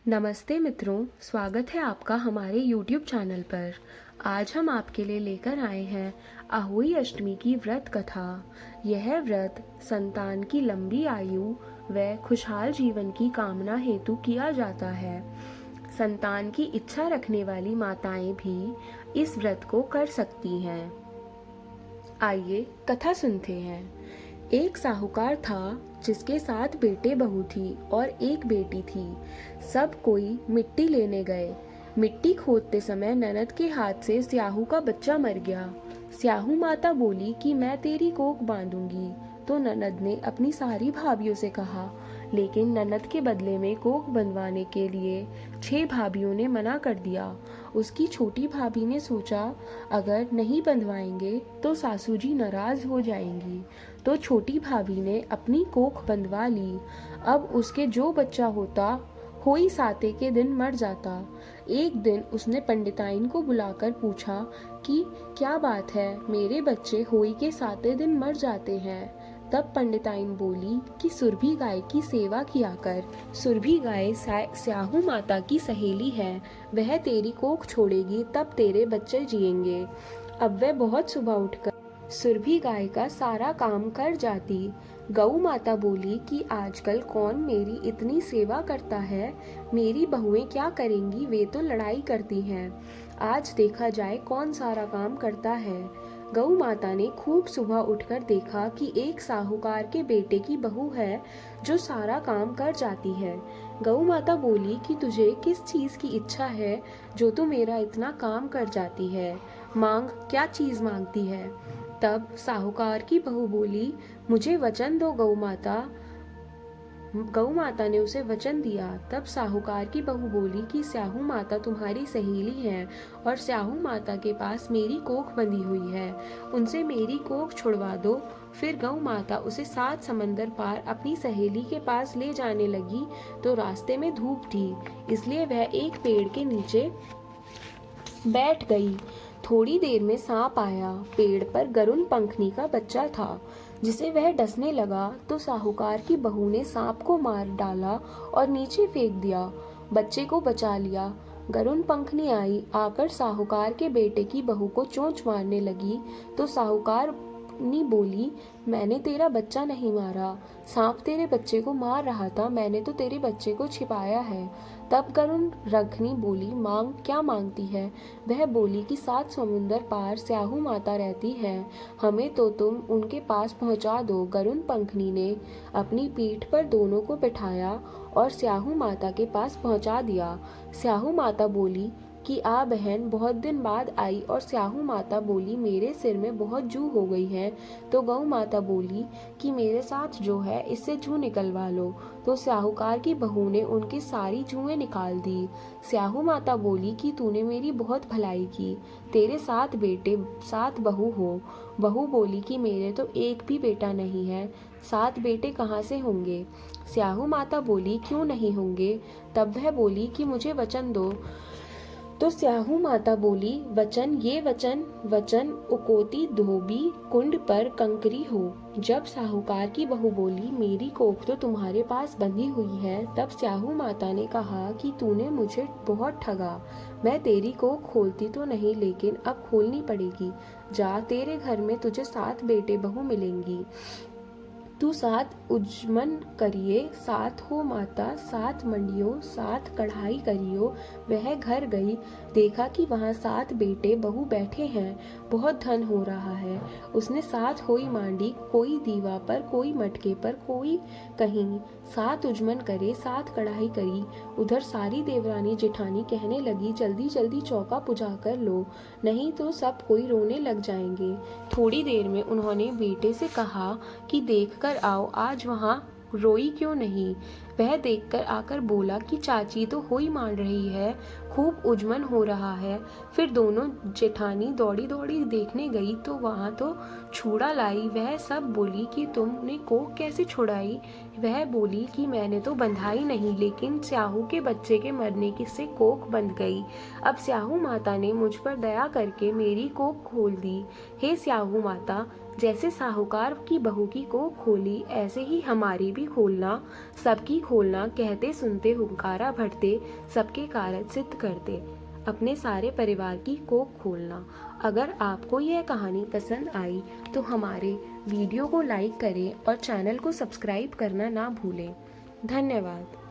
नमस्ते मित्रों, स्वागत है आपका हमारे YouTube चैनल पर। आज हम आपके लिए लेकर आए हैं अहोई अष्टमी की व्रत कथा। यह व्रत संतान की लंबी आयु व खुशहाल जीवन की कामना हेतु किया जाता है। संतान की इच्छा रखने वाली माताएं भी इस व्रत को कर सकती हैं। आइए कथा सुनते हैं। एक साहूकार था जिसके 7 बेटे बहू थी और एक बेटी थी। सब कोई मिट्टी लेने गए। मिट्टी खोदते समय ननद के हाथ से स्याहू का बच्चा मर गया। स्याहू माता बोली कि मैं तेरी कोख बांधूंगी। तो ननद ने अपनी सारी भाभियों से कहा, लेकिन ननद के बदले में कोख बंधवाने के लिए 6 भाभियों ने मना कर दिया। उसकी छोटी भाभी ने सोचा, अगर नहीं बंधवाएंगे तो सासू जी नाराज हो जाएंगी। तो छोटी भाभी ने अपनी कोख बंधवा ली। अब उसके जो बच्चा होता होई साते के दिन मर जाता। एक दिन उसने पंडिताइन को बुलाकर पूछा कि क्या बात है, मेरे बच्चे होई के साते दिन मर जाते हैं। तब पंडिताइन बोली कि सुरभि गाय की सेवा किया कर। सुरभि गाय स्याहू माता की सहेली है, वह तेरी कोख छोड़ेगी तब तेरे बच्चे जिएंगे। अब वह बहुत सुबह उठकर सुरभि गाय का सारा काम कर जाती। गऊ माता बोली कि आजकल कौन मेरी इतनी सेवा करता है, मेरी बहुएं क्या करेंगी, वे तो लड़ाई करती हैं। आज देखा जाए कौन सारा काम करता है। गऊ माता ने खूब सुबह उठकर देखा कि एक साहूकार के बेटे की बहू है जो सारा काम कर जाती है। गऊ माता बोली कि तुझे किस चीज की इच्छा है जो तू मेरा इतना काम कर जाती है, मांग, क्या चीज मांगती है। तब साहूकार की बहू बोली, मुझे वचन दो गऊ माता। गऊ माता ने उसे वचन दिया। तब साहूकार की बहू बोली कि स्याहू माता तुम्हारी सहेली है और स्याहू माता के पास मेरी कोख बंधी हुई है, उनसे मेरी कोख छुड़वा दो। फिर गऊ माता उसे 7 समंदर पार अपनी सहेली के पास ले जाने लगी तो रास्ते में धूप थी, इसलिए वह एक पेड़ के नीचे बैठ गई। थोड़ी देर में सांप आया। पेड़ पर गरुण पंखनी का बच्चा था जिसे वह डसने लगा तो साहूकार की बहू ने सांप को मार डाला और नीचे फेंक दिया। बच्चे को बचा लिया। गरुण पंखनी आई, आकर साहूकार के बेटे की बहू को चोंच मारने लगी तो साहूकार नी बोली, मैंने तेरा बच्चा नहीं मारा, सांप तेरे बच्चे को मार रहा था, मैंने तो तेरे बच्चे को छिपाया है। तब गरुण रंखनी बोली, मांग, क्या मांगती है। वह बोली कि 7 समुंदर पार स्याहू माता रहती है, हमें तो तुम उनके पास पहुंचा दो। गरुण पंखनी ने अपनी पीठ पर दोनों को बिठाया और स्याहू माता के पास पहुंचा दिया। स्याहू माता बोली कि आ बहन, बहुत दिन बाद आई। और स्याहू माता बोली, मेरे सिर में बहुत जू हो गई है। तो गऊ माता बोली कि मेरे साथ जो है इससे जू निकलवा लो। तो साहूकार की बहू ने उनकी सारी जूएं निकाल दी। स्याहू माता बोली कि तूने मेरी बहुत भलाई की, तेरे 7 बेटे 7 बहू हो। बहू बोली कि मेरे तो एक भी बेटा नहीं है, 7 बेटे कहाँ से होंगे। स्याहू माता बोली, क्यों नहीं होंगे। तब वह बोली कि मुझे वचन दो। तो स्याहू माता बोली, वचन, ये वचन वचन उकोती धोबी कुंड पर कंकरी हो। जब साहूकार की बहू बोली, मेरी कोख तो तुम्हारे पास बंधी हुई है, तब स्याहू माता ने कहा कि तूने मुझे बहुत ठगा। मैं तेरी कोख खोलती तो नहीं, लेकिन अब खोलनी पड़ेगी। जा, तेरे घर में तुझे 7 बेटे बहू मिलेंगी। तू 7 उज्मन करिए, 7 हो माता, 7 मंडियो, 7 कढ़ाई करियो। वह घर गई, देखा कि वहाँ 7 बेटे बहू बैठे हैं, बहुत धन हो रहा है। उसने 7 होई मांडी, कोई दीवा पर, कोई मटके पर, कोई कहीं। 7 उज्मन करे, 7 कढ़ाई करी। उधर सारी देवरानी जेठानी कहने लगी, जल्दी जल्दी चौका पुजा कर लो, नहीं तो सब कोई रोने लग जाएंगे। थोड़ी देर में उन्होंने बेटे से कहा कि देख कर आओ, आज वहाँ रोई क्यों नहीं। वह देखकर आकर बोला कि चाची तो होई मान रही है, खूब उज्मन हो रहा है। फिर दोनों जेठानी दौड़ी दौड़ी देखने गई तो वहाँ तो छुड़ा लाई। वह सब बोली कि तुमने कोख कैसे छुड़ाई। वह बोली कि मैंने तो बंधाई नहीं, लेकिन स्याहू के बच्चे के मरने की से कोख बंध गई। अब स्याहू माता ने मुझ पर दया करके मेरी कोख खोल दी। हे स्याहू माता, जैसे साहूकार की बहू की कोख खोली, ऐसे ही हमारी भी खोलना, सबकी खोलना। कहते सुनते हुंकारा भरते, सबके कारज सिद्ध करते, अपने सारे परिवार की कोख खोलना। अगर आपको यह कहानी पसंद आई तो हमारे वीडियो को लाइक करें और चैनल को सब्सक्राइब करना ना भूलें। धन्यवाद।